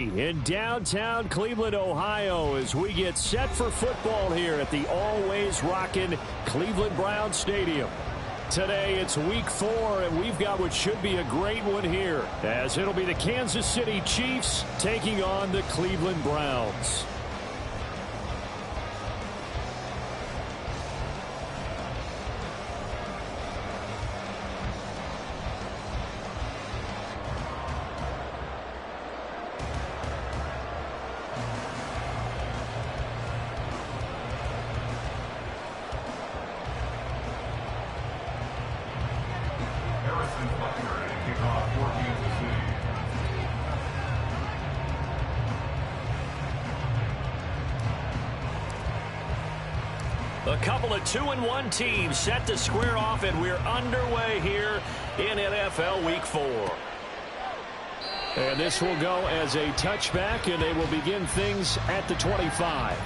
In downtown Cleveland, Ohio, as we get set for football here at the always rockin' Cleveland Browns Stadium. Today it's week 4, and we've got what should be a great one here, as it'll be the Kansas City Chiefs taking on the Cleveland Browns. A couple of 2-1 teams set to square off, and we're underway here in NFL Week 4. And this will go as a touchback, and they will begin things at the 25.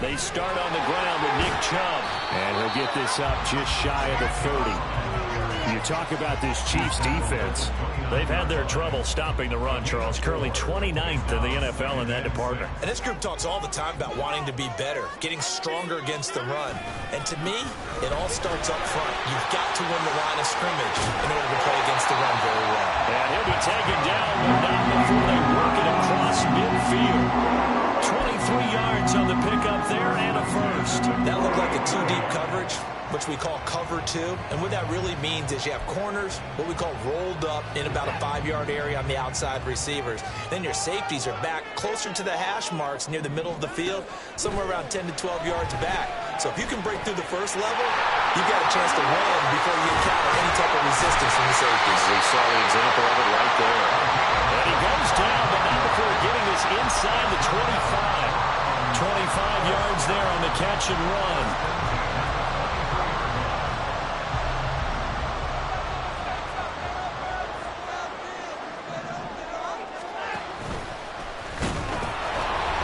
They start on the ground with Nick Chubb. And he'll get this up just shy of the 30. You talk about this Chiefs defense. They've had their trouble stopping the run, Charles. Currently 29th in the NFL in that department. And this group talks all the time about wanting to be better, getting stronger against the run. And to me, it all starts up front. You've got to win the line of scrimmage in order to play against the run very well. And he'll be taken down, but not before they work it across midfield. 23 yards on the pickup there and a first. That looked like a two-deep coverage, which we call cover two. And what that really means is you have corners, what we call rolled up in about a 5-yard area on the outside receivers. Then your safeties are back closer to the hash marks near the middle of the field, somewhere around 10 to 12 yards back. So if you can break through the first level, you've got a chance to win before you encounter any type of resistance from the safeties. We saw the example of it right there. And he goes down, but not before getting this inside the 25. 25 yards there on the catch and run.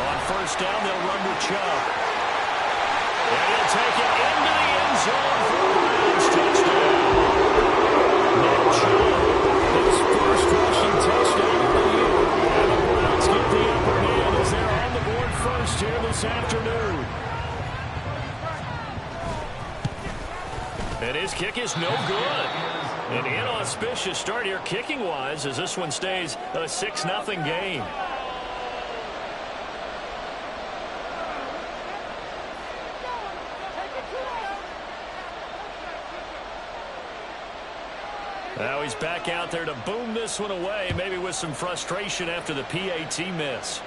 On first down, they'll run with Chubb. And he'll take it into the end zone for the Browns touchdown. Nick Chubb, his first rushing touchdown of the year. And the Browns get the upper hand as they're on the board first here this afternoon. And his kick is no good. An inauspicious start here kicking-wise as this one stays a 6-0 game. Now he's back out there to boom this one away, maybe with some frustration after the PAT miss.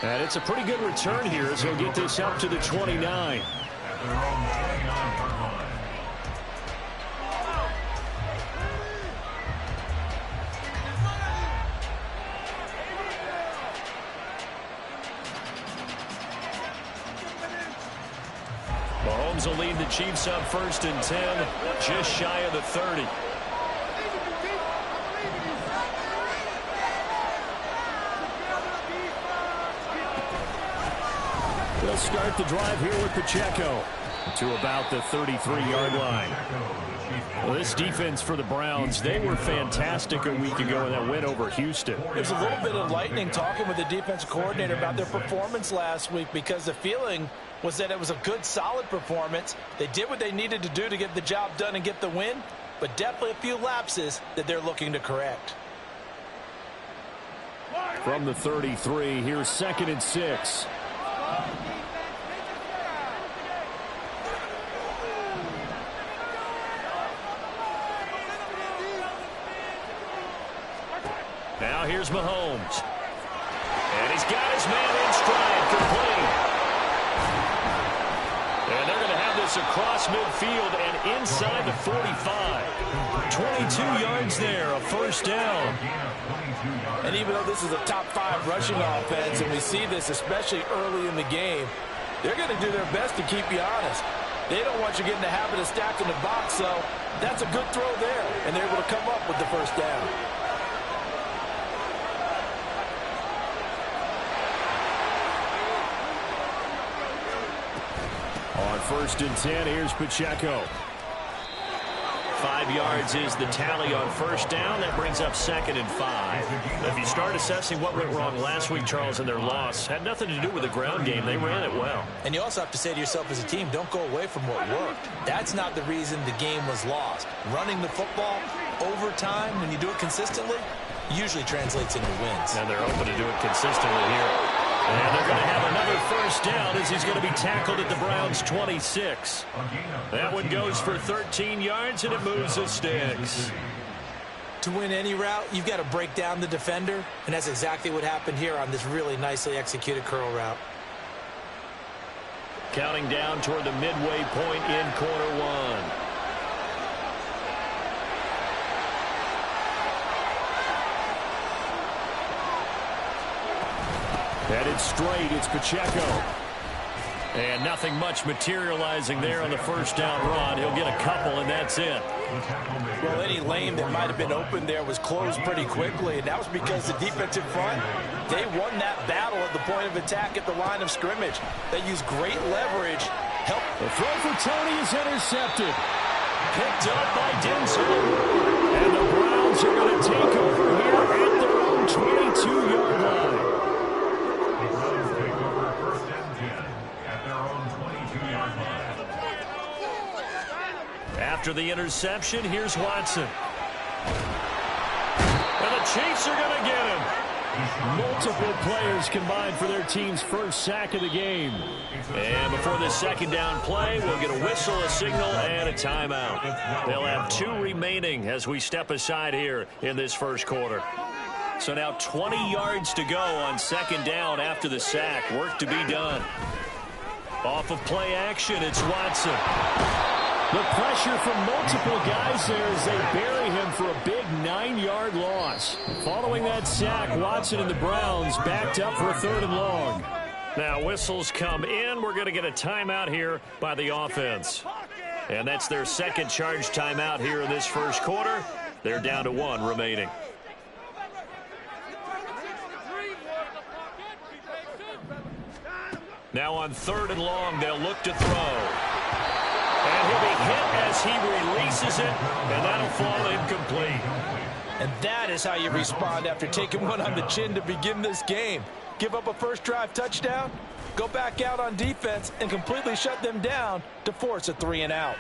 And it's a pretty good return here as he'll get this up to the 29. Mahomes will lead the Chiefs up 1st and 10, just shy of the 30. They'll start the drive here with Pacheco to about the 33-yard line. Well, this defense for the Browns, they were fantastic a week ago in that win over Houston. There's a little bit of lightning talking with the defensive coordinator about their performance last week, because the feeling was that it was a good, solid performance. They did what they needed to do to get the job done and get the win, but definitely a few lapses that they're looking to correct. From the 33, here's 2nd and 6. Now here's Mahomes. And he's got his man in stride, complete. And they're going to have this across midfield and inside the 45. 22 yards there, a 1st down. And even though this is a top 5 rushing offense, and we see this especially early in the game, they're going to do their best to keep you honest. They don't want you getting the habit of stacking the box, so that's a good throw there, and they're able to come up with the 1st down. On 1st and 10, here's Pacheco. 5 yards is the tally on 1st down. That brings up 2nd and 5. If you start assessing what went wrong last week, Charles, in their loss, had nothing to do with the ground game. They ran it well. And you also have to say to yourself as a team, don't go away from what worked. That's not the reason the game was lost. Running the football over time, when you do it consistently, usually translates into wins. And they're open to do it consistently here. And they're going to have another 1st down as he's going to be tackled at the Browns' 26. That one goes for 13 yards, and it moves the sticks. To win any route, you've got to break down the defender, and that's exactly what happened here on this really nicely executed curl route. Counting down toward the midway point in quarter 1. Headed straight, it's Pacheco. And nothing much materializing there on the 1st down run. He'll get a couple, and that's it. Well, any lane that might have been open there was closed pretty quickly, and that was because the defensive front, they won that battle at the point of attack at the line of scrimmage. They used great leverage. The throw for Tony is intercepted. Picked up by Denzel. And the Browns are going to take over here at their own 22-yard line. After the interception, here's Watson. And the Chiefs are going to get him. Multiple players combined for their team's 1st sack of the game. And before the 2nd down play, we'll get a whistle, a signal, and a timeout. They'll have 2 remaining as we step aside here in this 1st quarter. So now 20 yards to go on 2nd down after the sack. Work to be done. Off of play action, it's Watson. The pressure from multiple guys there as they bury him for a big 9-yard loss. Following that sack, Watson and the Browns backed up for a 3rd and long. Now whistles come in. We're going to get a timeout here by the offense. And that's their 2nd charge timeout here in this 1st quarter. They're down to 1 remaining. Now on 3rd and long, they'll look to throw. And he'll be hit as he releases it, and that'll fall incomplete. And that is how you respond after taking one on the chin to begin this game. Give up a 1st drive touchdown, go back out on defense, and completely shut them down to force a 3 and out.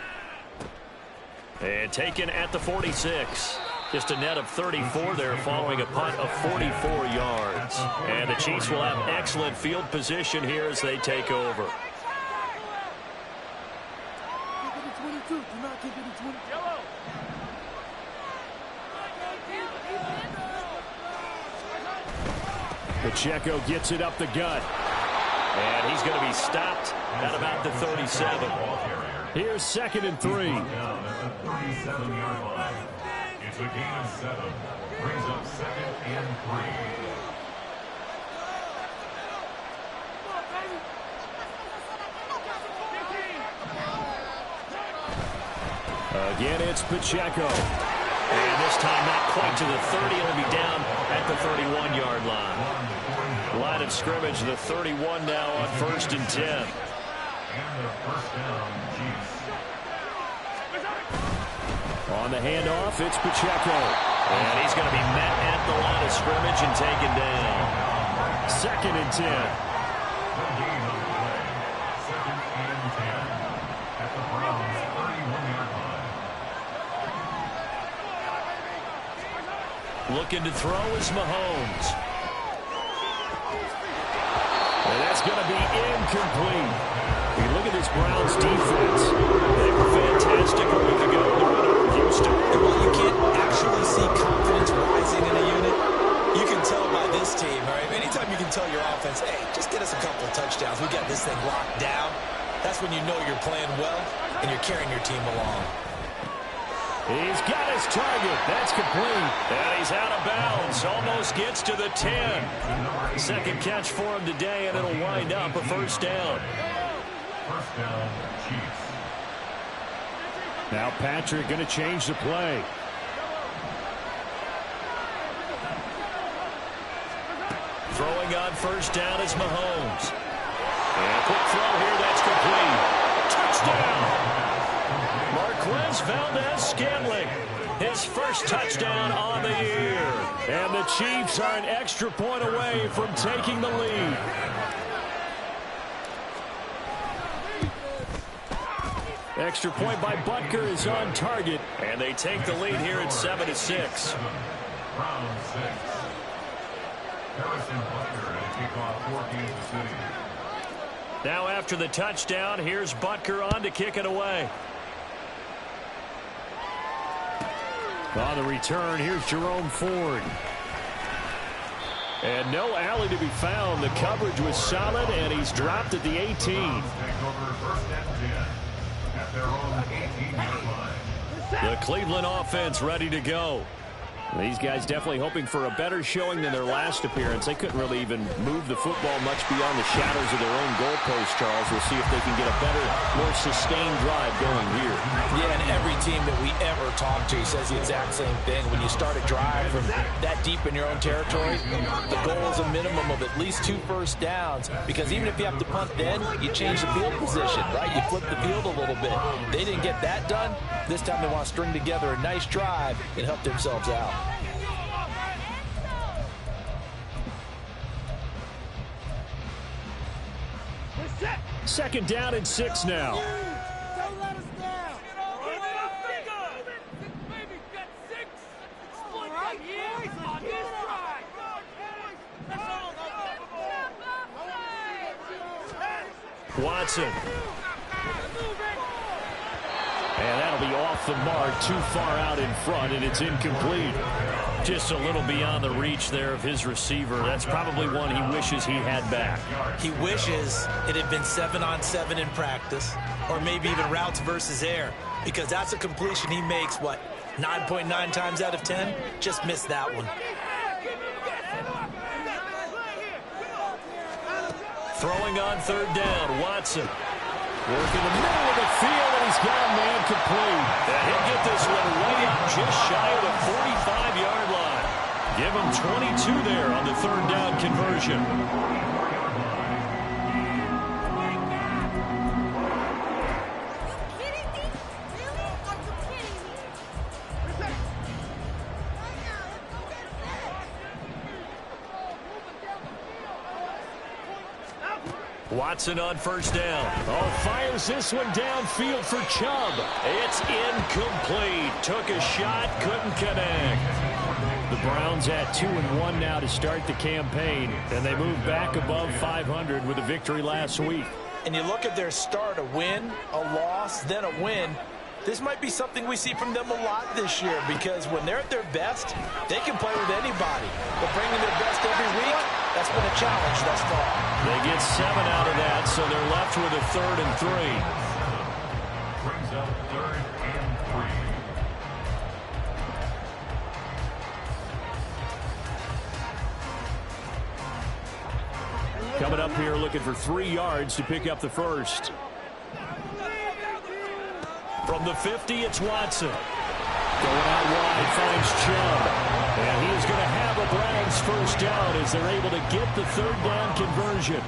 And taken at the 46. Just a net of 34 there following a punt of 44 yards. And the Chiefs will have excellent field position here as they take over. Pacheco gets it up the gut. And he's going to be stopped at about the 37. Here's 2nd and 3. 37-yard line. It's a gain of 7. Brings up 2nd and 3. Again, it's Pacheco. And this time not quite to the 30. It'll be down at the 31-yard line. Line of scrimmage, the 31 now on 1st and 10. And the first down, Chiefs. On the handoff, it's Pacheco. And he's going to be met at the line of scrimmage and taken down. 2nd and 10. The gain on the play. 2nd and 10 at the Browns' 31-yard line. Looking to throw is Mahomes. And that's going to be incomplete. You look at this Browns defense. They were fantastic a week ago to win over Houston. And while you can't actually see confidence rising in a unit, you can tell by this team, all right? Anytime you can tell your offense, hey, just get us a couple of touchdowns. We got this thing locked down. That's when you know you're playing well and you're carrying your team along. He's got his target. That's complete. And he's out of bounds. Almost gets to the 10. Second catch for him today, and it'll wind up a first down. First down, Chiefs. Now Patrick going to change the play. Throwing on first down is Mahomes. And a quick throw here, that's complete. Touchdown! Marquez Valdez-Scantling, his first touchdown on the year. And the Chiefs are an extra point away from taking the lead. Extra point by Butker is on target. And they take the lead here at 7-6. Browns 6. Harrison Butker at kickoff for Kansas City. Now after the touchdown, here's Butker on to kick it away. On the return, here's Jerome Ford. And no alley to be found. The coverage was solid, and he's dropped at the 18. Take over 1st and 10 at their own 18-yard line. The Cleveland offense ready to go. These guys definitely hoping for a better showing than their last appearance. They couldn't really even move the football much beyond the shadows of their own goalpost, Charles. We'll see if they can get a better, more sustained drive going here. Yeah, and every team that we ever talk to says the exact same thing. When you start a drive from that deep in your own territory, the goal is a minimum of at least 2 first downs, because even if you have to punt then, you change the field position, right? You flip the field a little bit. They didn't get that done. This time they want to string together a nice drive and help themselves out. Second down and 6 now. Don't let us down. Watson. And that'll be off the mark, too far out in front, and it's incomplete. Just a little beyond the reach there of his receiver. That's probably one he wishes he had back. He wishes it had been 7-on-7 in practice, or maybe even routes versus air, because that's a completion he makes, 9.9 times out of 10? Just missed that one. Throwing on 3rd down, Watson. Working the middle of the field, and he's got a man complete. And he'll get this one way up just shy of the 45-yard line. Give him 22 there on the 3rd down conversion. Watson on 1st down. Oh, fires this one downfield for Chubb. It's incomplete. Took a shot, couldn't connect. The Browns at 2-1 now to start the campaign, and they move back above 500 with a victory last week. And you look at their start, a win, a loss, then a win. This might be something we see from them a lot this year, because when they're at their best, they can play with anybody. But bringing their best every week, that's been a challenge thus far. They get 7 out of that, so they're left with a 3rd and 3. Brings up 3rd and 3. Coming up here looking for 3 yards to pick up the first. From the 50, it's Watson. Going out wide, finds Chubb. And he is going to have a Browns first down as they're able to get the third down conversion.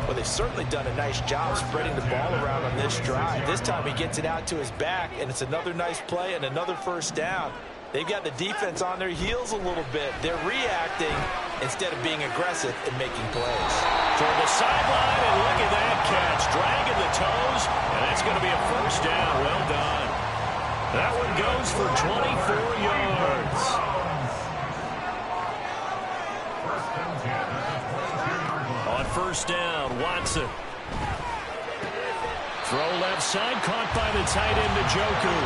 Well, they've certainly done a nice job spreading the ball around on this drive. This time he gets it out to his back, and it's another nice play and another first down. They've got the defense on their heels a little bit. They're reacting instead of being aggressive and making plays. For the sideline, and look at that catch. Dragging the toes, and that's going to be a first down. Well done. That one goes for 24 yards. On first down, Watson. Throw left side, caught by the tight end, Njoku.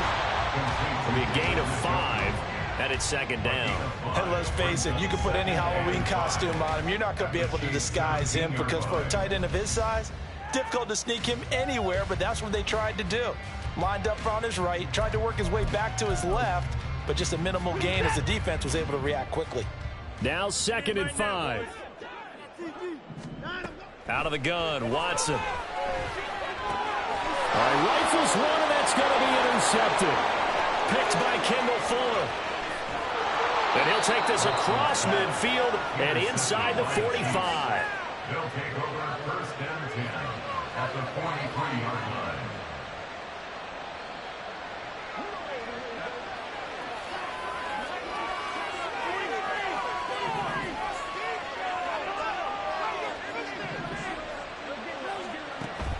It'll be a gain of 5, and it's second down. And let's face it, you can put any Halloween costume on him. You're not going to be able to disguise him because for a tight end of his size, difficult to sneak him anywhere, but that's what they tried to do. Lined up on his right, tried to work his way back to his left, but just a minimal gain as the defense was able to react quickly. Now 2nd and 5. Out of the gun, Watson. All right, rifles one, and that's going to be intercepted. Picked by Kendall Fuller. And he'll take this across midfield and inside the 45. They'll take over first and 10 at the 43-yard line.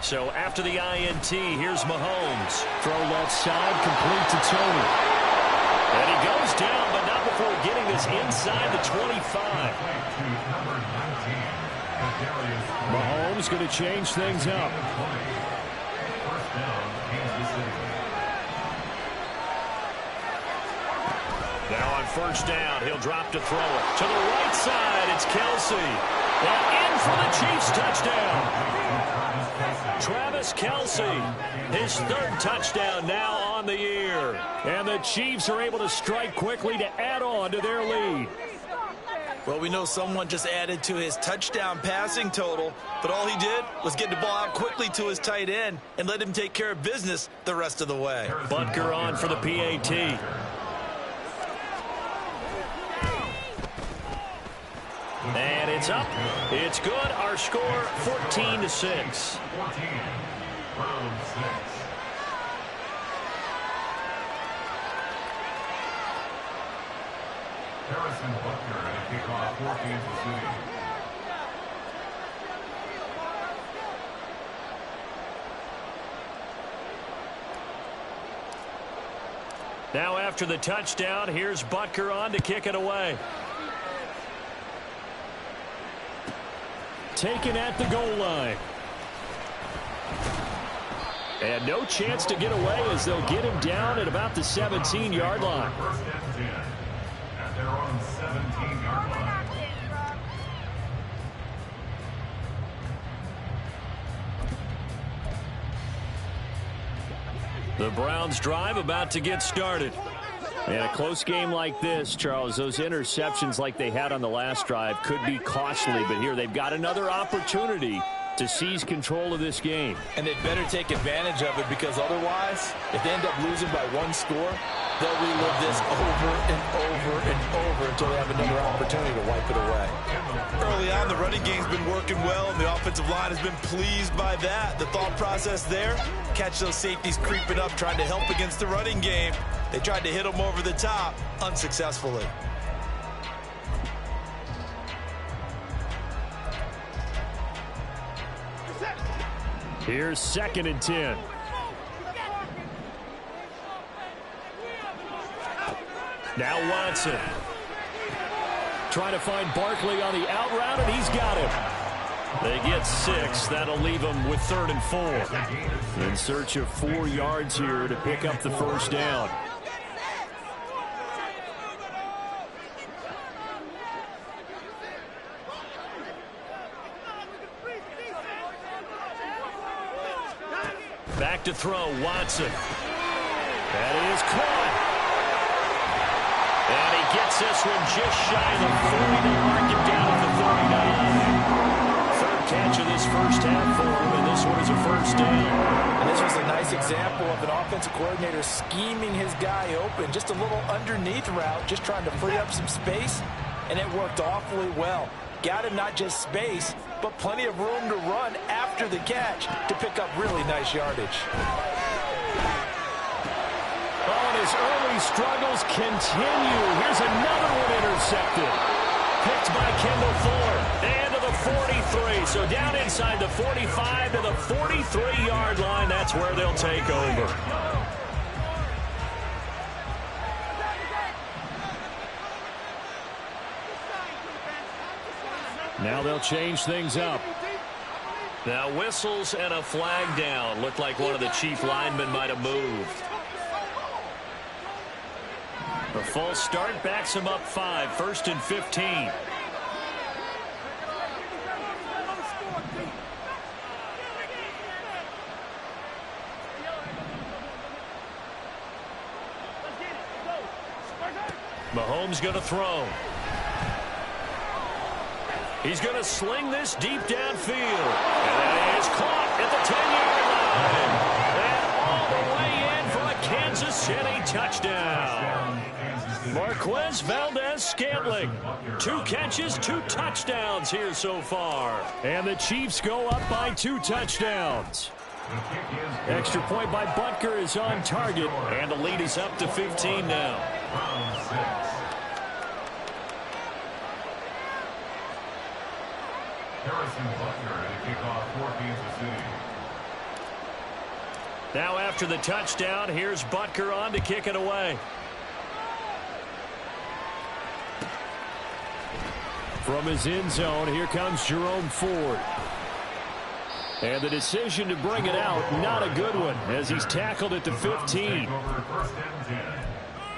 So after the INT, here's Mahomes. Throw left side, complete to Tony. And he goes down, but not before getting this inside the 25. Mahomes going to change things up. Now on first down, he'll drop to throw it. To the right side, it's Kelsey. And in for the Chiefs touchdown. Travis Kelce, his 3rd touchdown now on the year. And the Chiefs are able to strike quickly to add on to their lead. Well, we know someone just added to his touchdown passing total, but all he did was get the ball out quickly to his tight end and let him take care of business the rest of the way. Butker on for the PAT. And it's up. It's good. Our score, 14-6. 14, Browns 6. Harrison Butker at a kickoff for Kansas City. Now after the touchdown, here's Butker on to kick it away. Taken at the goal line. And no chance to get away as they'll get him down at about the 17-yard line. First and 10 at their own 17-yard line. The Browns drive about to get started. And a close game like this, Charles, those interceptions like they had on the last drive could be costly. But here they've got another opportunity to seize control of this game. And they'd better take advantage of it because otherwise, if they end up losing by 1 score, they'll relive this over and over and over until they have another opportunity to wipe it away. Early on, the running game's been working well, and the offensive line has been pleased by that. The thought process there, catch those safeties creeping up, trying to help against the running game. They tried to hit them over the top, unsuccessfully. Here's 2nd and 10. Now Watson. Trying to find Barkley on the out route, and he's got him. They get 6. That'll leave them with 3rd and 4. In search of 4 yards here to pick up the first down. Back to throw, Watson. That is caught. And he gets this one just shy of the 40 to mark him down at the 39. Third catch of this first half for him, and this one is a first down. And this was a nice nice example of an offensive coordinator scheming his guy open. Just a little underneath route, just trying to free up some space, and it worked awfully well. Got him not just space, but plenty of room to run after the catch to pick up really nice yardage. Oh, and his early struggles continue. Here's another one intercepted. Picked by Kendall Fuller. And to the 43. So down inside the 45 to the 43-yard line. That's where they'll take over. Now they'll change things up. Now whistles and a flag down. Looked like one of the chief linemen might have moved. The false start backs him up 5, 1st and 15. Mahomes going to throw. He's going to sling this deep downfield. And it is caught at the 10-yard line. And all the way in for a Kansas City touchdown. Marquez Valdes-Scantling. 2 catches, 2 touchdowns here so far. And the Chiefs go up by 2 touchdowns. Extra point by Butker is on target. And the lead is up to 15 now. Harrison Butker to kick off for Kansas City. Now after the touchdown, here's Butker on to kick it away. From his end zone, here comes Jerome Ford. And the decision to bring it out, not a good one, as he's tackled at the 15. Over 1st and 10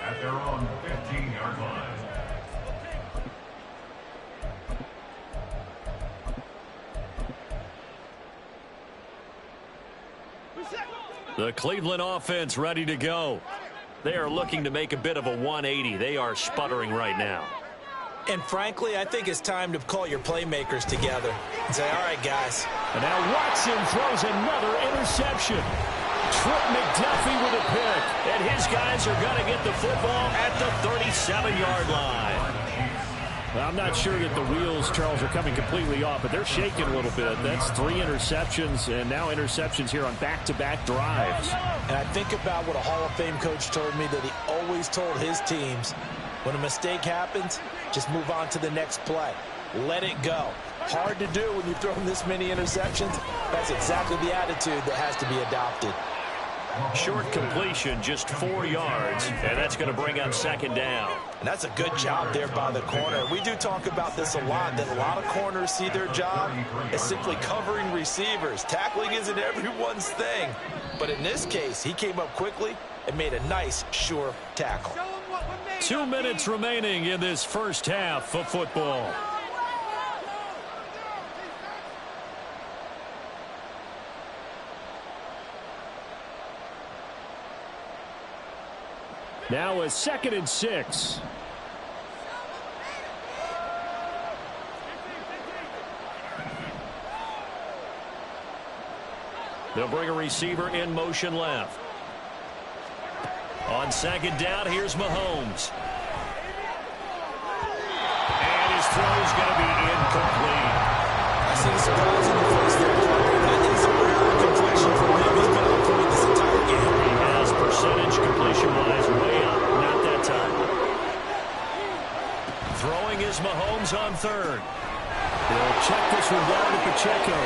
at their own 15-yard line. The Cleveland offense ready to go. They are looking to make a bit of a 180. They are sputtering right now. And frankly, I think it's time to call your playmakers together and say, all right, guys. And now Watson throws another interception. Trip McDuffie with a pick. And his guys are going to get the football at the 37-yard line. Well, I'm not sure that the wheels, Charles, are coming completely off, but they're shaking a little bit. That's 3 interceptions, and now interceptions here on back-to-back drives. And I think about what a Hall of Fame coach told me, that he always told his teams, when a mistake happens, just move on to the next play. Let it go. Hard to do when you've thrown this many interceptions. That's exactly the attitude that has to be adopted. Short completion, just 4 yards, and that's going to bring up 2nd down. And that's a good job there by the corner. We do talk about this a lot, that a lot of corners see their job as simply covering receivers. Tackling isn't everyone's thing. But in this case, he came up quickly and made a nice, sure tackle. 2 minutes remaining in this first half of football. Now a 2nd and 6. They'll bring a receiver in motion left. On 2nd down, here's Mahomes. And his throw is going to be incomplete. I see the surprise in the face there. That is a rare completion for him. He's been on point this entire game. He has percentage completion-wise way up. Not that time. Throwing is Mahomes on 3rd. He'll check this one down to Pacheco.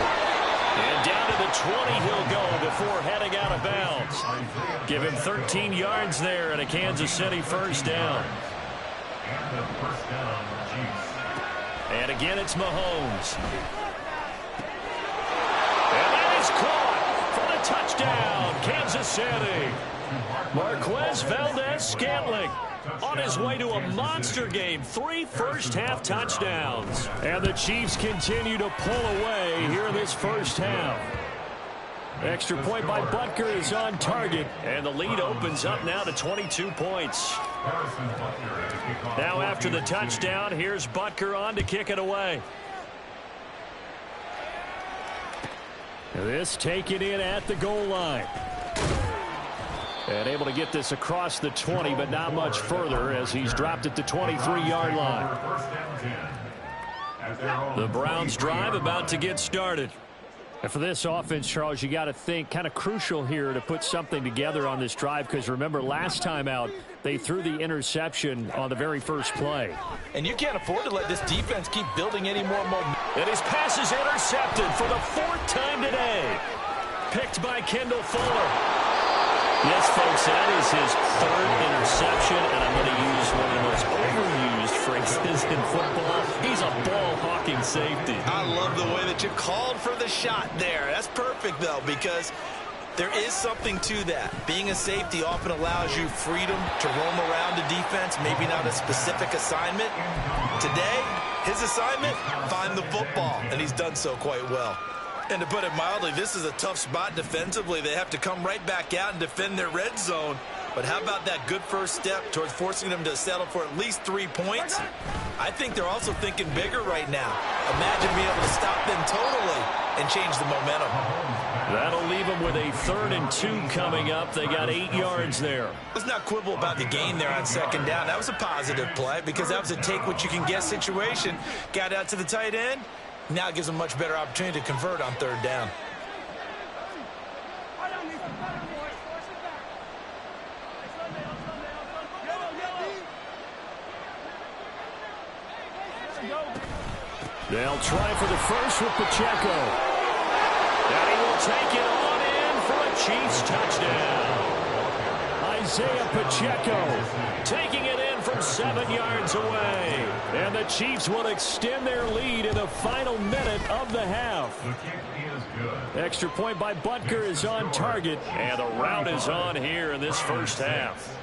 And down to the 20 he'll go before heading out of bounds. Give him 13 yards there and a Kansas City 1st down. And the 1st down, Chiefs. And again it's Mahomes. And that is caught for the touchdown, Kansas City. Marquez Valdes-Scantling on his way to a monster game. 3 first-half touchdowns. And the Chiefs continue to pull away here in this first half. Extra point by Butker is on target. And the lead opens up now to 22 points. Now after the touchdown, here's Butker on to kick it away. This taken in at the goal line. And able to get this across the 20, but not much further as he's dropped it to 23-yard line. The Browns drive about to get started. And for this offense, Charles, you got to think kind of crucial here to put something together on this drive, because remember last time out they threw the interception on the very first play. And you can't afford to let this defense keep building any more momentum. And his pass is intercepted for the 4th time today. Picked by Kendall Fuller. Yes, folks, that is his 3rd interception, and I'm going to use one of the most overused phrases in football. He's a ball-hawking safety. I love the way that you called for the shot there. That's perfect, though, because there is something to that. Being a safety often allows you freedom to roam around the defense, maybe not a specific assignment. Today, his assignment, find the football, and he's done so quite well. And to put it mildly, this is a tough spot defensively. They have to come right back out and defend their red zone. But how about that good first step towards forcing them to settle for at least 3 points? I think they're also thinking bigger right now. Imagine being able to stop them totally and change the momentum. That'll leave them with a 3rd and 2 coming up. They got 8 yards there. Let's not quibble about the gain there on 2nd down. That was a positive play because that was a take-what-you-can-get situation. Got out to the tight end. Now it gives them a much better opportunity to convert on 3rd down. They'll try for the first with Pacheco. And he will take it on in for a Chiefs touchdown. Isaiah Pacheco taking it in from 7 yards away. And the Chiefs will extend their lead in the final minute of the half. Extra point by Butker is on target. And the route is on here in this first half.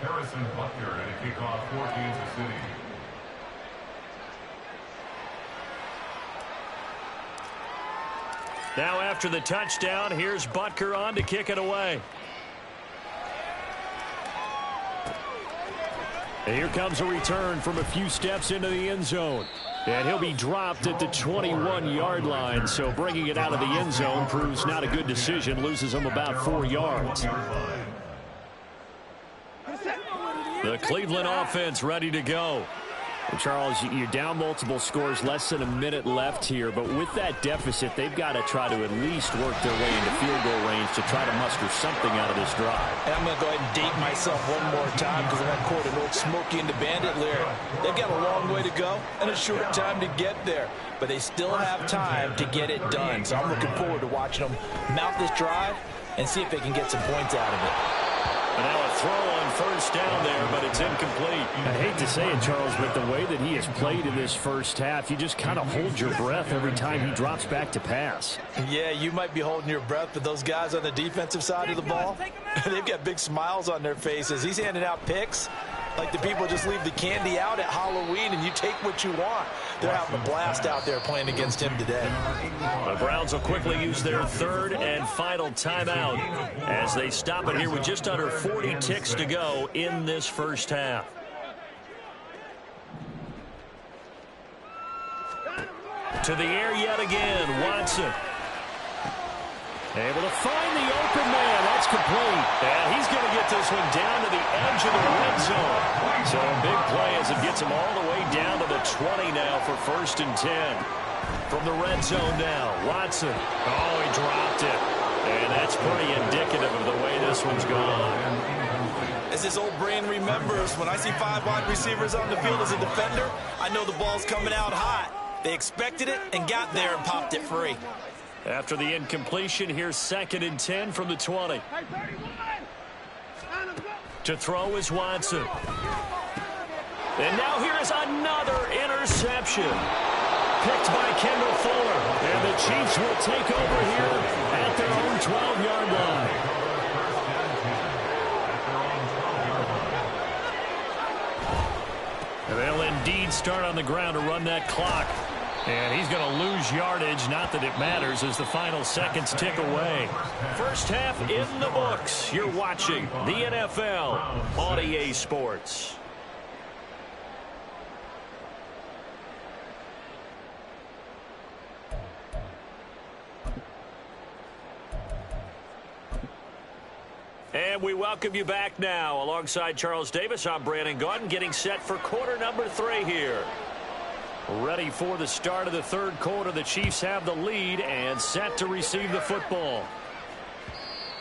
Harrison Butker at a kickoff for Kansas City. Now after the touchdown, here's Butker on to kick it away. And here comes a return from a few steps into the end zone. And he'll be dropped at the 21-yard line. So bringing it out of the end zone proves not a good decision. Loses him about 4 yards. The Cleveland offense ready to go. And Charles, you're down multiple scores, less than a minute left here. But with that deficit, they've got to try to at least work their way into field goal range to try to muster something out of this drive. And I'm going to go ahead and date myself one more time because I'm going to quote an old Smokey and the Bandit lyric. They've got a long way to go and a short time to get there. But they still have time to get it done. So I'm looking forward to watching them mount this drive and see if they can get some points out of it. And now a throw on first down there, but it's incomplete. I hate to say it, Charles, but the way that he has played in this first half, you just kind of hold your breath every time he drops back to pass. Yeah, you might be holding your breath, but those guys on the defensive side of the ball, they've got big smiles on their faces. He's handing out picks like the people just leave the candy out at Halloween and you take what you want. They're having a blast out there playing against him today. The Browns will quickly use their 3rd and final timeout as they stop it here with just under 40 ticks to go in this first half. To the air yet again, Watson. Able to find the open man. That's complete. And he's going to get this one down to the edge of the red zone. So a big play as it gets him all the way down to the 20 now for 1st and 10. From the red zone now, Watson. Oh, he dropped it. And that's pretty indicative of the way this one's gone. As his old brain remembers, when I see 5 wide receivers on the field as a defender, I know the ball's coming out hot. They expected it and got there and popped it free. After the incompletion, here's 2nd and 10 from the 20. To throw is Watson. And now here is another interception. Picked by Kendall Fuller. And the Chiefs will take over here at their own 12-yard line. And they'll indeed start on the ground to run that clock. And he's going to lose yardage, not that it matters, as the final seconds tick away. First half in the books. You're watching the NFL on EA Sports. And we welcome you back now. Alongside Charles Davis, I'm Brandon Gaudin, getting set for quarter number 3 here. Ready for the start of the third quarter. The Chiefs have the lead and set to receive the football.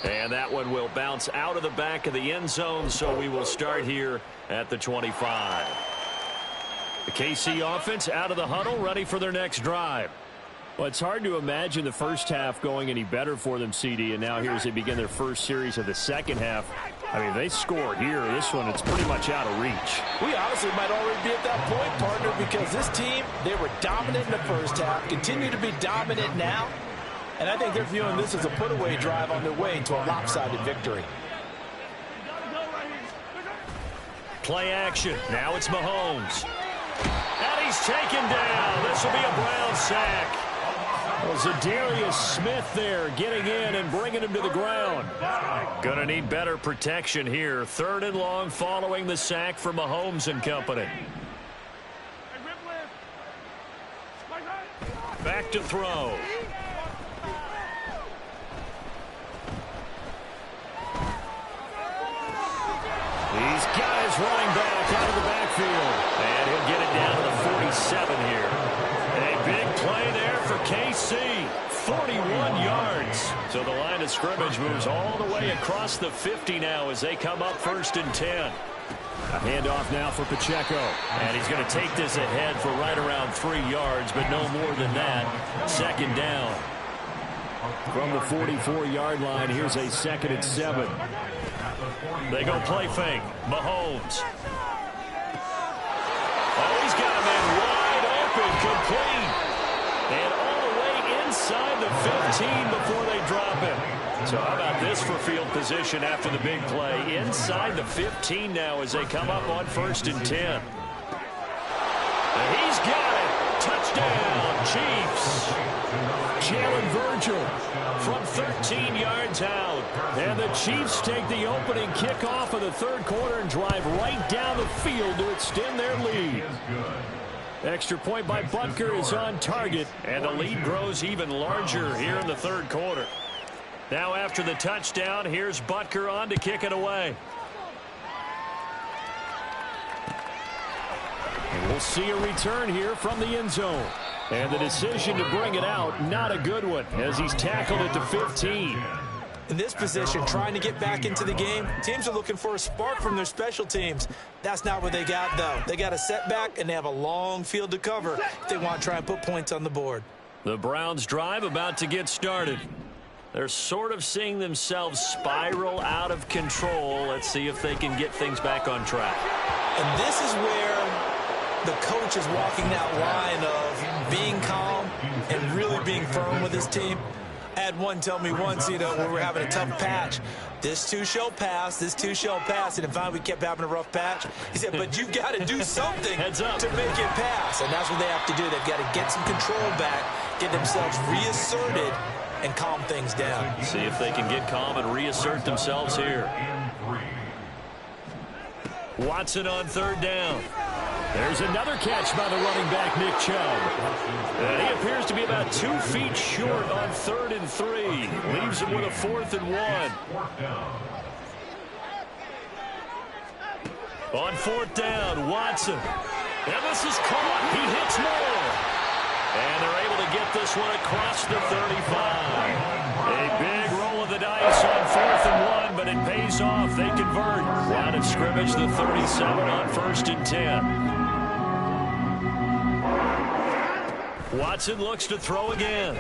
And that one will bounce out of the back of the end zone, so we will start here at the 25. The KC offense out of the huddle, ready for their next drive. Well, it's hard to imagine the first half going any better for them, CD, and now here as they begin their first series of the second half. I mean, they score here. This one, it's pretty much out of reach. We honestly might already be at that point, partner, because this team, they were dominant in the first half, continue to be dominant now, and I think they're viewing this as a put-away drive on their way to a lopsided victory. Play action. Now it's Mahomes. And he's taken down. This will be a Brown sack. Well, Zadarius Smith there getting in and bringing him to the ground. Going to need better protection here. 3rd and long following the sack for Mahomes and company. Back to throw. He's got his running back out of the backfield. And he'll get it down to the 47 here. A big play there for KC. 41 yards. So the line of scrimmage moves all the way across the 50 now as they come up 1st and 10. A handoff now for Pacheco. And he's going to take this ahead for right around 3 yards, but no more than that. 2nd down. From the 44-yard line, here's a 2nd and 7. They go play fake. Mahomes. Oh, he's got a man wide open, complete. And all the way inside the 15 before they drop him. So how about this for field position after the big play? Inside the 15 now as they come up on 1st and 10. And he's got it. Touchdown, Chiefs. Jalen Virgil from 13 yards out. And the Chiefs take the opening kickoff of the third quarter and drive right down the field to extend their lead. Extra point by Butker is on target, and the lead grows even larger here in the third quarter. Now after the touchdown, here's Butker on to kick it away. And we'll see a return here from the end zone. And the decision to bring it out, not a good one, as he's tackled at the 15. In this position, trying to get back into the game, teams are looking for a spark from their special teams. That's not what they got, though. They got a setback, and they have a long field to cover if they want to try and put points on the board. The Browns drive about to get started. They're sort of seeing themselves spiral out of control. Let's see if they can get things back on track. And this is where the coach is walking that line of being calm and really being firm with his team. I had one tell me once, when we were having a tough patch, this too shall pass, this too shall pass. And finally we kept having a rough patch. He said, but you've got to do something to make it pass. And that's what they have to do. They've got to get some control back, get themselves reasserted, and calm things down. See if they can get calm and reassert themselves here. Watson on 3rd down. There's another catch by the running back, Nick Chubb. And he appears to be about 2 feet short on 3rd and 3. Leaves him with a 4th and 1. On 4th down, Watson. And this is caught. He hits more. And they're able to get this one across the 35. A big roll of the dice on 4th and 1, but it pays off. They convert. Line of scrimmage, the 37 on 1st and 10. Watson looks to throw again.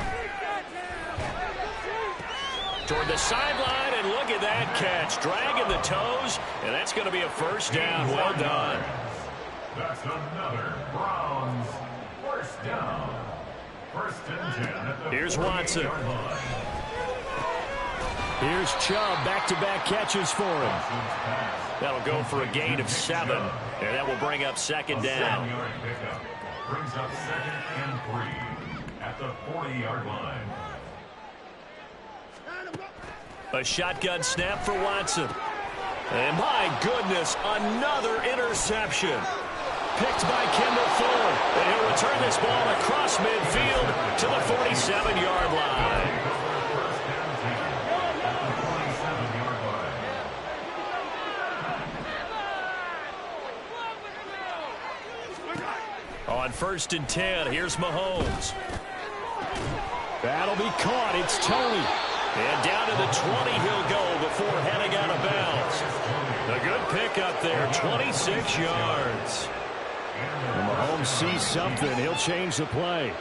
Toward the sideline, and look at that catch. Dragging the toes, and that's going to be a 1st down. Well done. That's another Browns 1st down. 1st and 10 at the Here's Watson. 48-yard line. Here's Chubb, back-to-back catches for him. That'll go for a gain of 7, and that will bring up 2nd down. 7-yard pickup brings up 2nd and 3 at the 40-yard line. A shotgun snap for Watson. And my goodness, another interception. Picked by Kendall Fuller. And he'll return this ball across midfield to the 47-yard line. On 1st and 10, here's Mahomes. That'll be caught. It's Tony. And down to the 20 he'll go before heading out of bounds. A good pickup there, 26 yards. And Mahomes sees something. He'll change the play.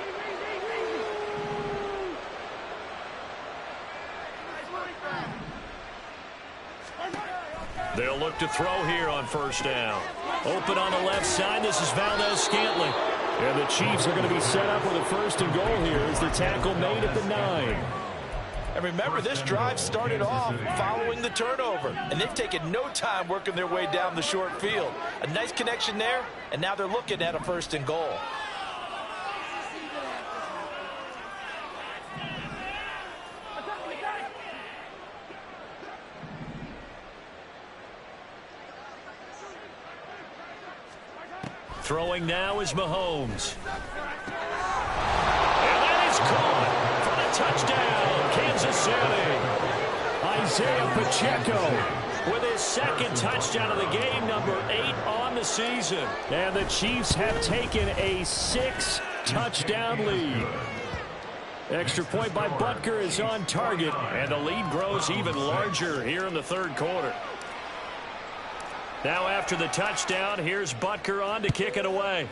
They'll look to throw here on 1st down. Open on the left side. This is Valdez-Scantling. And the Chiefs are going to be set up with a 1st and goal here as the tackle made at the 9. And remember, this drive started off following the turnover. And they've taken no time working their way down the short field. A nice connection there, and now they're looking at a 1st and goal. Throwing now is Mahomes. And that is caught for the touchdown, Kansas City. Isaiah Pacheco With his 2nd touchdown of the game, number 8 on the season. And the Chiefs have taken a 6-touchdown lead. Extra point by Butker is on target. And the lead grows even larger here in the 3rd quarter. Now after the touchdown, here's Butker on to kick it away.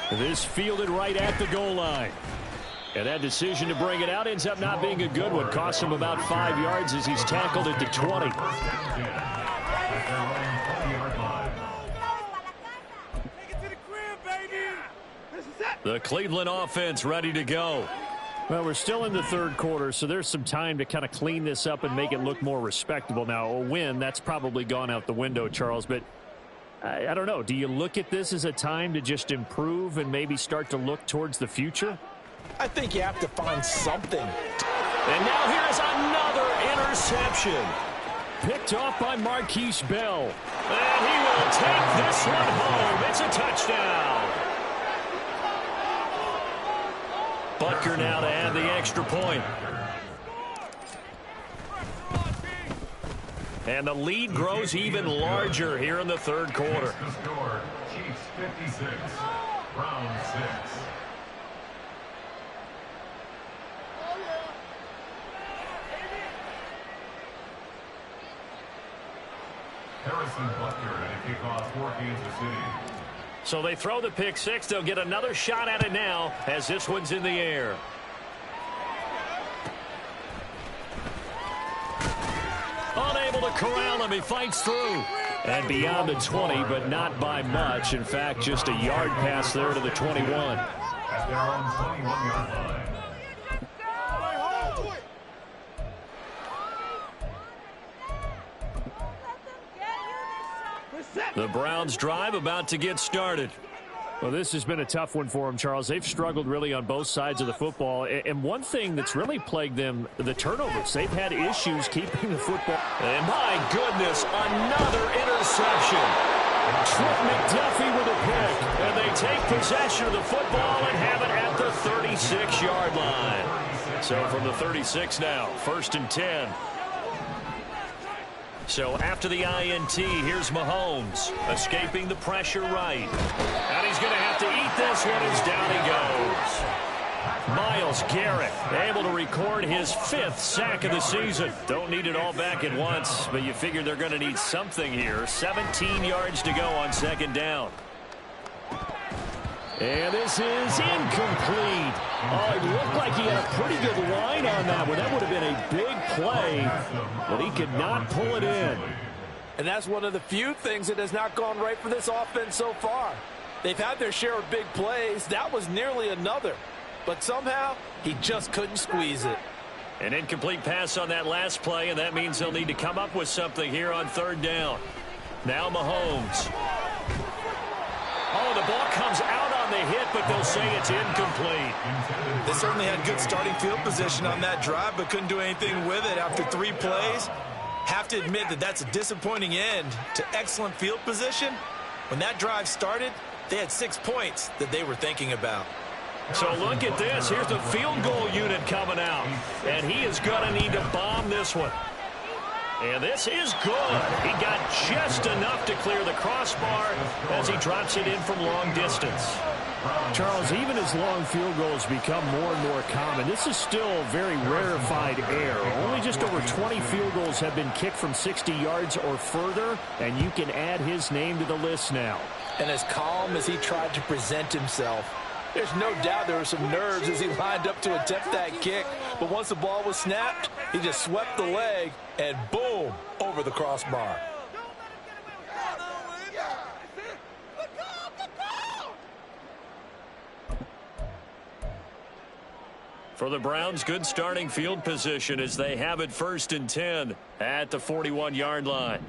This fielded right at the goal line. And that decision to bring it out ends up not being a good one. Costs him about 5 yards as he's tackled at the 20. The Cleveland offense ready to go. Well, we're still in the 3rd quarter, so there's some time to kind of clean this up and make it look more respectable. Now, a win, that's probably gone out the window, Charles, but I don't know. Do you look at this as a time to just improve and maybe start to look towards the future? I think you have to find something. And now here's another interception. Picked off by Marquise Bell. And he will take this one home. It's a touchdown. Butker now to add the extra point. And the lead grows even larger here in the 3rd quarter. The score, Chiefs 56, Browns 6. Harrison Butker and a kickoff for Kansas City. So they throw the pick 6. They'll get another shot at it now as this one's in the air. Unable to corral him. He fights through. And beyond the 20, but not by much. In fact, just a yard pass there to the 21. At their own 21-yard line. The Browns drive about to get started. Well, this has been a tough one for them, Charles. They've struggled really on both sides of the football. And one thing that's really plagued them, the turnovers. They've had issues keeping the football. And my goodness, another interception. Trent McDuffie with a pick. And they take possession of the football and have it at the 36-yard line. So from the 36 now, 1st and 10. So after the INT, here's Mahomes, escaping the pressure right. And he's going to have to eat this one as down he goes. Myles Garrett able to record his 5th sack of the season. Don't need it all back at once, but you figure they're going to need something here. 17 yards to go on 2nd down. And this is incomplete. Oh, it looked like he had a pretty good line on that one. That would have been a big play, but he could not pull it in. And that's one of the few things that has not gone right for this offense so far. They've had their share of big plays. That was nearly another. But somehow, he just couldn't squeeze it. An incomplete pass on that last play, and that means they'll need to come up with something here on 3rd down. Now Mahomes. Oh, the ball comes out on the hit, but they'll say it's incomplete. They certainly had good starting field position on that drive, but couldn't do anything with it after 3 plays. Have to admit that that's a disappointing end to excellent field position. When that drive started, they had 6 points that they were thinking about. So look at this. Here's the field goal unit coming out. And he is going to need to bomb this one. And this is good. He got just enough to clear the crossbar as he drops it in from long distance. Charles, even as long field goals become more and more common, this is still very rarefied air. Only just over 20 field goals have been kicked from 60 yards or further, and you can add his name to the list now. And as calm as he tried to present himself, there's no doubt there were some nerves as he lined up to attempt that kick. But once the ball was snapped, he just swept the leg and boom, over the crossbar. For the Browns, good starting field position as they have it 1st and 10 at the 41-yard line.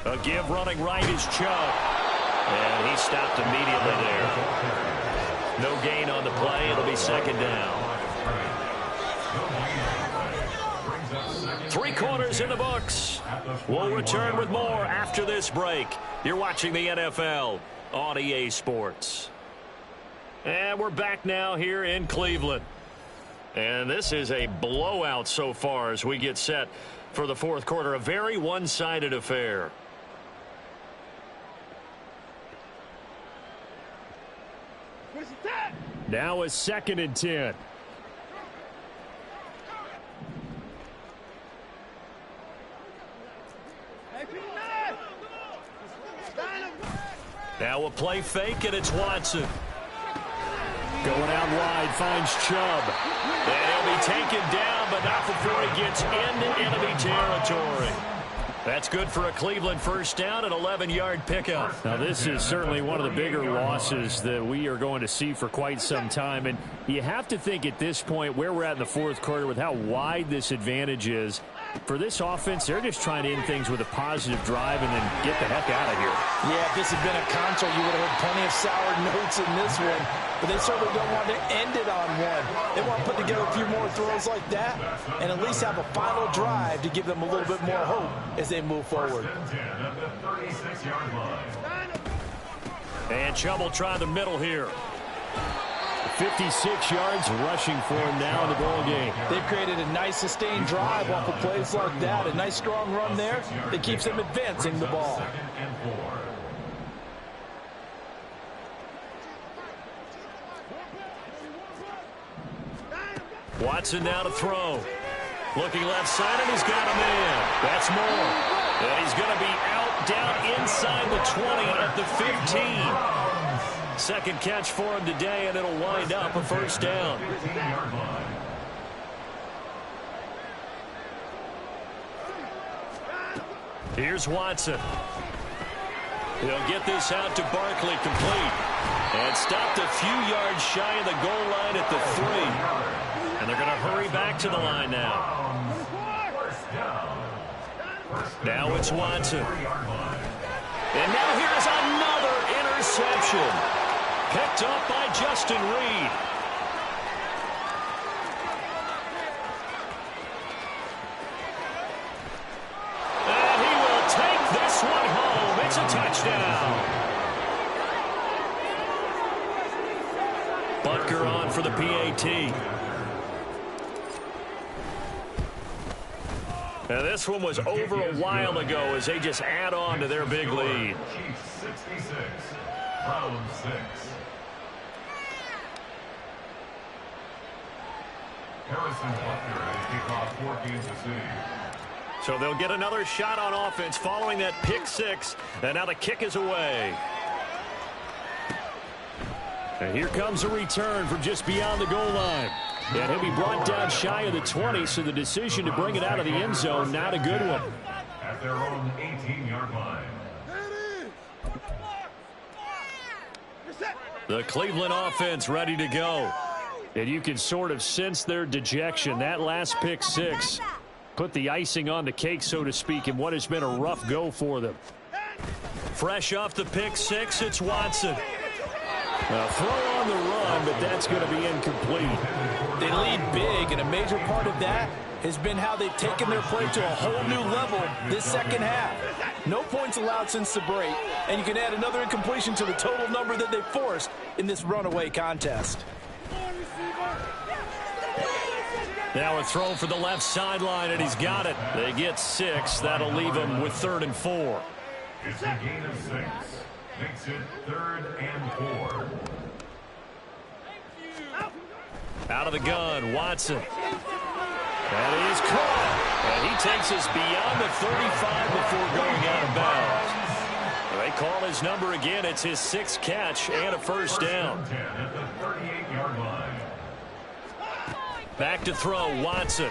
A give running right is Chubb. And he stopped immediately there. No gain on the play. It'll be 2nd down. 3 quarters in the books. We'll return with more after this break. You're watching the NFL on EA Sports. And we're back now here in Cleveland. And this is a blowout so far as we get set for the 4th quarter. A very one-sided affair. Now a 2nd and 10. Now a play fake, and it's Watson. Going out wide, finds Chubb. And he'll be taken down, but not before he gets into enemy territory. That's good for a Cleveland 1st down, an 11-yard pickup. Now, this is certainly one of the bigger losses that we are going to see for quite some time. And you have to think at this point where we're at in the 4th quarter with how wide this advantage is. For this offense, they're just trying to end things with a positive drive and then get the heck out of here. Yeah, if this had been a concert, you would have heard plenty of sour notes in this one. But they certainly don't want to end it on one. They want to put together a few more throws like that and at least have a final drive to give them a little bit more hope as they move forward. And Chubb will try the middle here. 56 yards rushing for him now in the ball game. They've created a nice sustained drive off of plays like that. A nice strong run there that keeps them advancing the ball. Watson now to throw. Looking left side, and he's got a man. That's more. And he's going to be out down inside the 20 at the 15. Second catch for him today, and it'll wind up a 1st down. Here's Watson. He'll get this out to Barkley complete. And stopped a few yards shy of the goal line at the 3. And they're going to hurry back to the line now. Now it's Watson. And now here's another interception. Picked up by Justin Reed. And he will take this one home. It's a touchdown. Butker on for the PAT. Now this one was over a while ago as they just add on to their big lead. Chiefs 66, Browns 6. Harrison Butker has kicked off for Kansas City. So they'll get another shot on offense following that pick 6. And now the kick is away. And here comes a return from just beyond the goal line. And he'll be brought down shy of the 20, so the decision to bring it out of the end zone, not a good one. At their own 18-yard line. The Cleveland offense ready to go. And you can sort of sense their dejection. That last pick 6 put the icing on the cake, so to speak, in what has been a rough go for them. Fresh off the pick 6, it's Watson. A throw on the run, but that's going to be incomplete. They lead big, and a major part of that has been how they've taken their play to a whole new level this second half. No points allowed since the break, and you can add another incompletion to the total number that they forced in this runaway contest. Now a throw for the left sideline, and he's got it. They get 6. That'll leave him with 3rd and 4. It's a gain of 6. Makes it 3rd and 4. Out of the gun, Watson. And he's caught. And he takes us beyond the 35 before going out of bounds. They call his number again. It's his 6th catch and a first down. At the 38-yard line. Back to throw, Watson.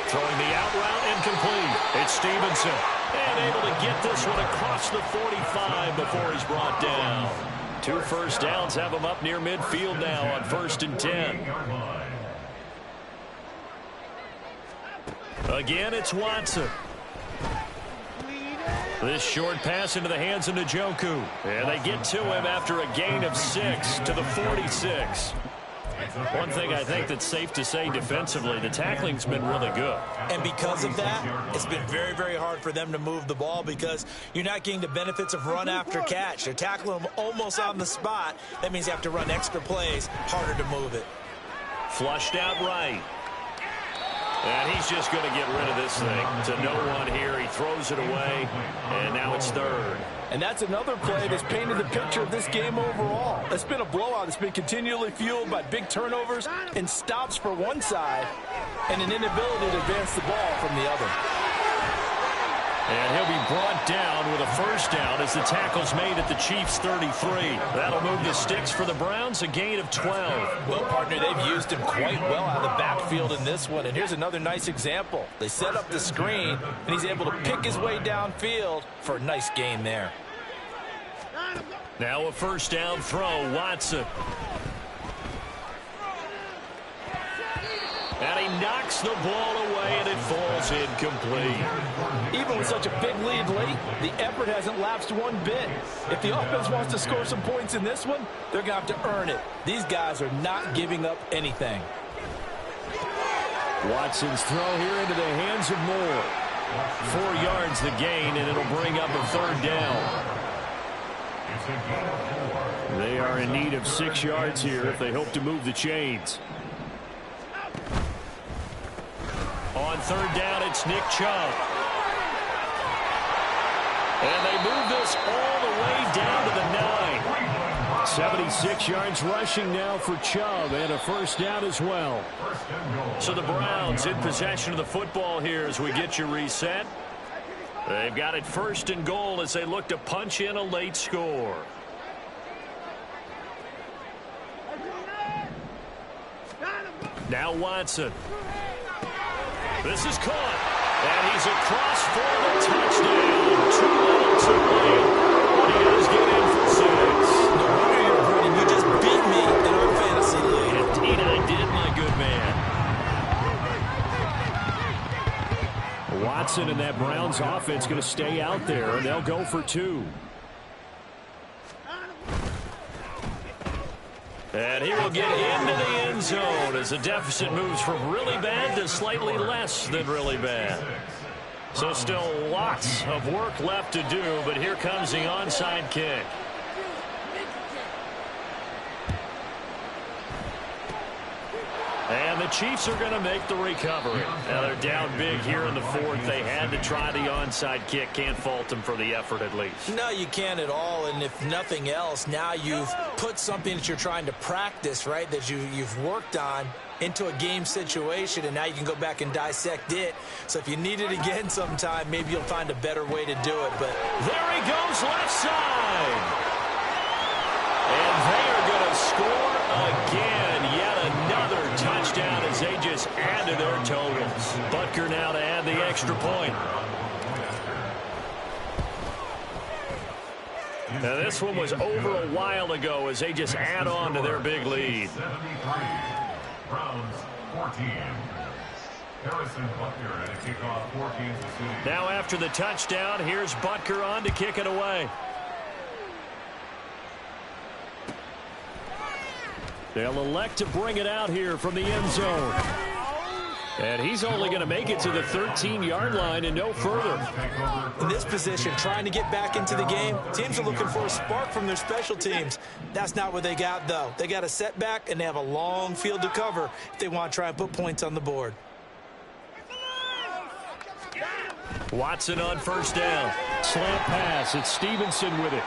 Throwing the out route, incomplete. It's Stevenson. And able to get this one across the 45 before he's brought down. 2 first downs have him up near midfield now on 1st and 10. Again, it's Watson. This short pass into the hands of Njoku. And they get to him after a gain of 6 to the 46. One thing I think that's safe to say defensively, the tackling's been really good. And because of that, it's been very, very hard for them to move the ball because you're not getting the benefits of run after catch. They're tackling them almost on the spot. That means you have to run extra plays, harder to move it. Flushed out right. And he's just going to get rid of this thing to no one here. He throws it away, and now it's 3rd. And that's another play that's painted the picture of this game overall. It's been a blowout. It's been continually fueled by big turnovers and stops for one side and an inability to advance the ball from the other. And he'll be brought down with a first down as the tackle's made at the Chiefs' 33. That'll move the sticks for the Browns, a gain of 12. Well, partner, they've used him quite well out of the backfield in this one. And here's another nice example. They set up the screen, and he's able to pick his way downfield for a nice gain there. Now a first down throw, Watson. And he knocks the ball away, and it falls incomplete. Even with such a big lead late, the effort hasn't lapsed one bit. If the offense wants to score some points in this one, they're going to have to earn it. These guys are not giving up anything. Watson's throw here into the hands of Moore. 4 yards the gain, and it'll bring up a 3rd down. They are in need of 6 yards here if they hope to move the chains. On 3rd down, it's Nick Chubb. And they move this all the way down to the 9. 76 yards rushing now for Chubb, and a first down as well. So the Browns in possession of the football here as we get you reset. They've got it 1st and goal as they look to punch in a late score. Now Watson. This is caught. And he's across for the touchdown. Too little, too late. He does get in for 6. No wonder you're grinning. You just beat me in our fantasy league. Indeed I did, my good man. Watson and that Browns offense going to stay out there, and they'll go for 2. And he will get into the end zone as the deficit moves from really bad to slightly less than really bad. So still lots of work left to do, but here comes the onside kick. And the Chiefs are going to make the recovery. Now they're down big here in the 4th. They had to try the onside kick. Can't fault them for the effort at least. No, you can't at all. And if nothing else, now you've put something that you're trying to practice, right, that you've worked on into a game situation, and now you can go back and dissect it. So if you need it again sometime, maybe you'll find a better way to do it. But there he goes, left side. And they are going to score again. Yet another touchdown as they just add to their totals. Butker now to add the extra point. Now this one was over a while ago as they just add on to their big lead. 73. Browns 14. Harrison Butker at a kickoff for Kansas City. Now after the touchdown, here's Butker on to kick it away. They'll elect to bring it out here from the end zone. And he's only going to make it to the 13-yard line and no further. In this position, trying to get back into the game, teams are looking for a spark from their special teams. That's not what they got, though. They got a setback, and they have a long field to cover if they want to try and put points on the board. Watson on first down. Slant pass. It's Stevenson with it.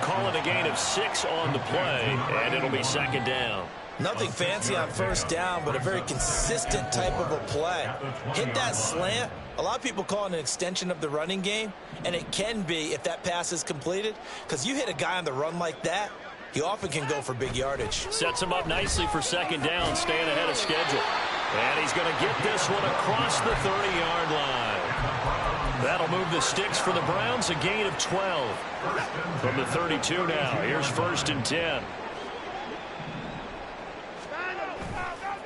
Call it a gain of 6 on the play, and it'll be second down. Nothing fancy on first down, but a very consistent type of a play. Hit that slant. A lot of people call it an extension of the running game, and it can be if that pass is completed, because you hit a guy on the run like that, he often can go for big yardage. Sets him up nicely for second down, staying ahead of schedule. And he's going to get this one across the 30-yard line. That'll move the sticks for the Browns, a gain of 12. From the 32 now, here's 1st and 10.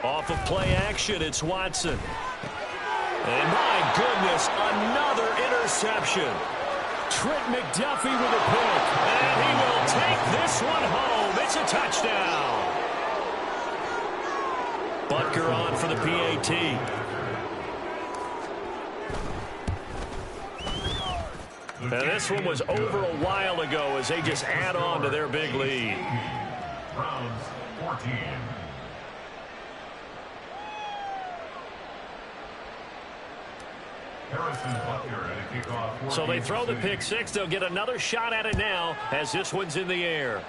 Off of play action, it's Watson. And my goodness, another interception. Trent McDuffie with a pick. And he will take this one home. It's a touchdown. Butker on for the PAT. And this one was over a while ago as they just add on to their big lead. Browns 14. So they throw the pick 6. They'll get another shot at it now as this one's in the air.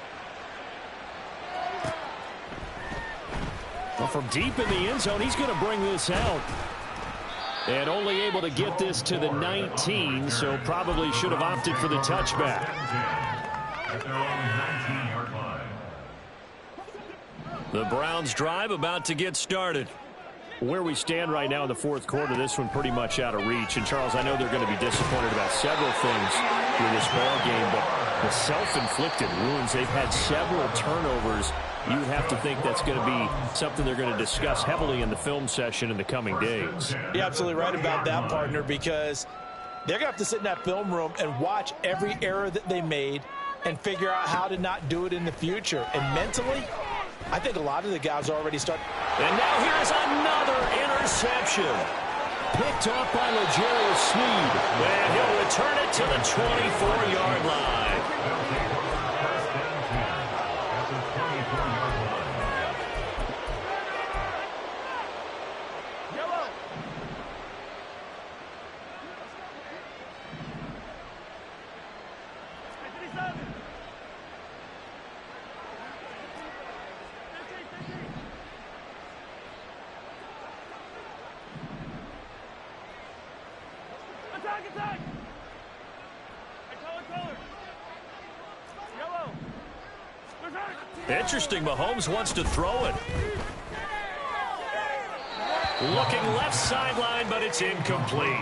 Well, from deep in the end zone, he's going to bring this out. And only able to get this to the 19, so probably should have opted for the touchback. The Browns drive about to get started. Where we stand right now in the fourth quarter, this one pretty much out of reach. And, Charles, I know they're going to be disappointed about several things with this ball game, but the self-inflicted wounds, they've had several turnovers. You would have to think that's going to be something they're going to discuss heavily in the film session in the coming days. You're absolutely right about that, partner, because they're going to have to sit in that film room and watch every error that they made and figure out how to not do it in the future. And mentally, I think a lot of the guys already start. And now here's another interception. Picked off by L'Jarius Sneed. And he'll return it to the 24-yard line. Interesting, Mahomes wants to throw it. Looking left sideline, but it's incomplete.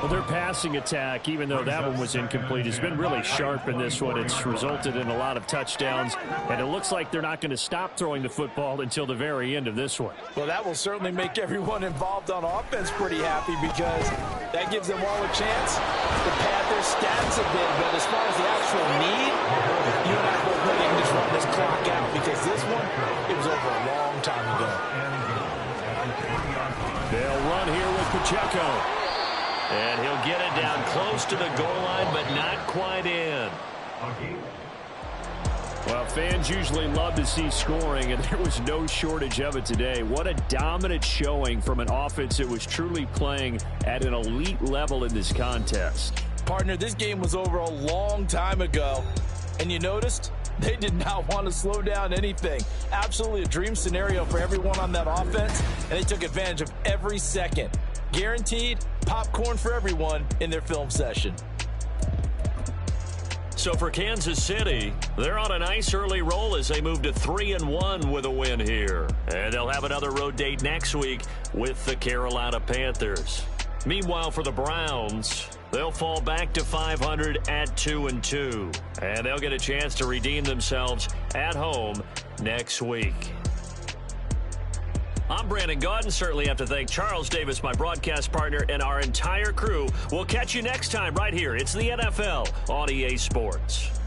Well, their passing attack, even though that one was incomplete, has been really sharp in this one. It's resulted in a lot of touchdowns, and it looks like they're not going to stop throwing the football until the very end of this one. Well, that will certainly make everyone involved on offense pretty happy because that gives them all a chance to pad their stats a bit. But as far as the actual need, you and I both know they can just run this clock out because this one, it was over a long time ago. They'll run here with Pacheco. And he'll get it down close to the goal line, but not quite in. Well, fans usually love to see scoring, and there was no shortage of it today. What a dominant showing from an offense that was truly playing at an elite level in this contest. Partner, this game was over a long time ago, and you noticed they did not want to slow down anything. Absolutely a dream scenario for everyone on that offense, and they took advantage of every second. Guaranteed popcorn for everyone in their film session. So for Kansas City, they're on a nice early roll as they move to 3-1 with a win here. And they'll have another road date next week with the Carolina Panthers. Meanwhile, for the Browns, they'll fall back to 500 at 2-2. And they'll get a chance to redeem themselves at home next week. I'm Brandon Gaudin. Certainly have to thank Charles Davis, my broadcast partner, and our entire crew. We'll catch you next time right here. It's the NFL on EA Sports.